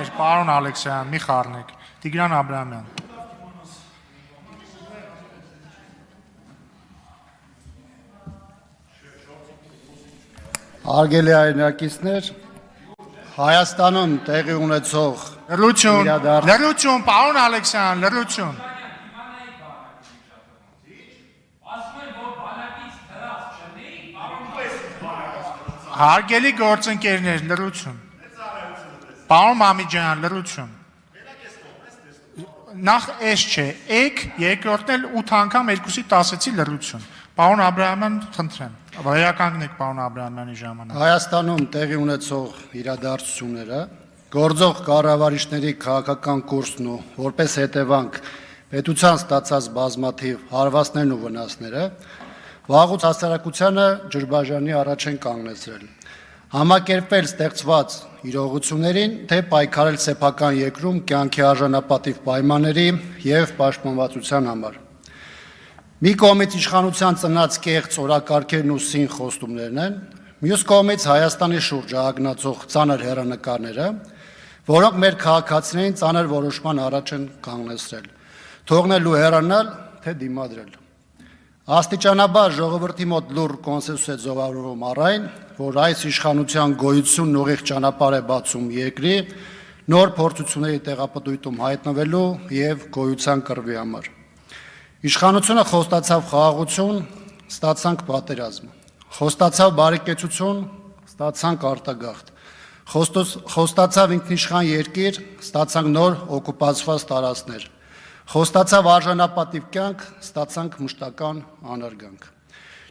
Ալեքսյաններ, պարոն Ալեքսյան, մի խառնեք, Տիգրան Աբրահամյան։ Հարգելի հայրենակիցներ, Հայաստանում տեղի ունեցող Լռություն, պարոն Ալեքսյան, լռություն։ Հարգելի գործընկերներ, լռություն։ Պարոն Մամիջյան, լռություն։ Նախ էս չէ, երկրորդն էլ 8 անգամ 2-ից 10-ից լռություն։ Պարոն Աբրահամյան, խնդրեմ, վերականգնեք պարոն Աբրահամյանի ժամանակ։ Հայաստանում տեղի ունեցող իրադարձությունները, գործող կառավարիչների քաղաքական կուրսն ու որպես հետևանք պետության ստացած բազմաթիվ հարվածներն ու վնասները վաղուց հասարակությանը ջրբաժանի առաջ են կանգնեցրել։ Համակերպել ստեղծված իրողություններին, թե պայքարել սեփական երկրում կյանքի արժանապատիվ պայմանների եւ պաշտպանվածության համար։ Մի կողմից իշխանության ծնած կեղծ օրակարգերն ու սին խոստումներն են, մյուս կողմից Հայաստանի շուրջ ագնացող ծանր հեռանկարները, որոնք մեր քաղաքացիներին ծանր որոշման առաջ են կանգնեցրել, թողնելու հեռանալ, թե դիմադրել։ Աստիճանաբար ժողովրդի մոտ լուռ կոնսենսուս է ձևավորվում առ այն, որ այս իշխանության գոյությունն ուղիղ ճանապարհ է բացում երկրի նոր փորձությունների տեղապտույտում հայտնվելու եւ գոյության կռվի համար։ Իշխանությունը խոստացավ խաղաղություն, ստացանք պատերազմ, խոստացավ բարեկեցություն, ստացանք արտագաղթ, խոստացավ ինքնիշխան երկիր, ստացանք նոր օկուպացված տարածքներ, խոստացավ արժանապատիվ կյանք, ստացանք մշտական անարգանք։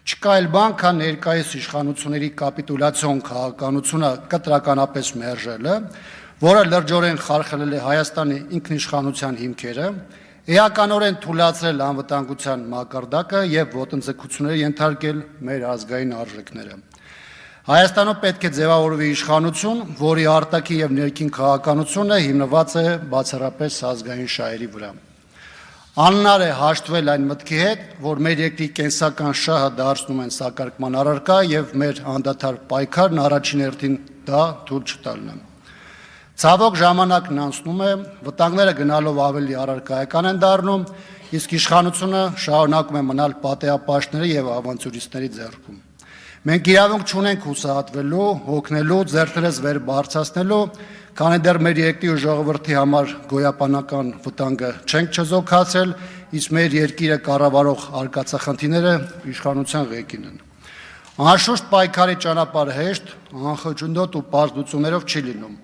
Չկա էլ բան, քան ներկայիս իշխանությունների կապիտուլյացիոն քաղաքականությունը կտրականապես մերժելը, որը լրջորեն խարխլել է Հայաստանի ինքնիշխանության հիմքերը, էականորեն թույլատրել անվտանգության մակարդակը եւ ոտնձգությունների ենթարկել մեր ազգային արժեքները։ Հայաստանում պետք է ձևավորվի իշխանություն, որի արտաքին եւ ներքին քաղաքականությունը հիմնված է բացառապես ազգային շահերի վրա։ Անհնար է հաշտվել այն մտքի հետ, որ մեր երկրի կենսական շահը դարձնում են սակարկման առարկա եւ մեր անդադար պայքարն առաջին հերթին դա թույլ չտալն է։ Ցավոք ժամանակն անցնում է, վտանգները գնալով ավելի առարկայական են դառնում, իսկ իշխանությունը շարունակում է մնալ պատեհապաշտների եւ ավանտյուրիստների ձեռքում։ Մենք իրավունք չունենք հուսահատվելու, հոգնելու, ձեռքներս վեր բարձրացնելու, քանի դեռ մեր երկրի ու ժողովրդի համար գոյապանական վտանգը չենք չզոքացել, իսկ մեր երկիրը կառավարող արկածախնդիրները իշխանության ղեկին են։ Անշուշտ պայքարի ճանապարհը հեշտ, անխոչնդոտ ու պարզ լուծումներով չի լինում։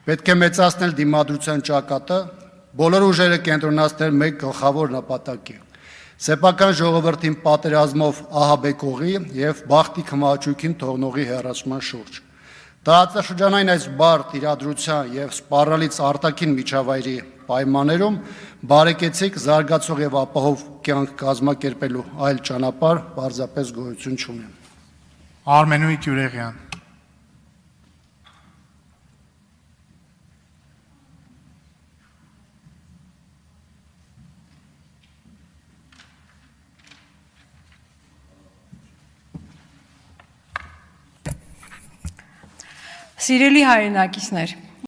Պետք է մեծացնել դիմադրության ճակատը, բոլոր ուժերը կենտրոնացնել մեկ գլխավոր նպատակի՝ սեփական ժողովրդին պատերազմով ահաբեկողի եւ բախտի քմահաճույքին թողնողի հեռացման շուրջ։ Տարածաշրջանային այս բարդ իրադրության եւ սպառալից արտաքին միջավայրի պայմաններում բարեկեցիկ զարգացող եւ ապահով կյանք կազմակերպելու այլ ճանապարհ պարզապես գոյություն չունի։ Արմենուիկ Յուրեղյան։ Սիրելի հայրենակիցներ,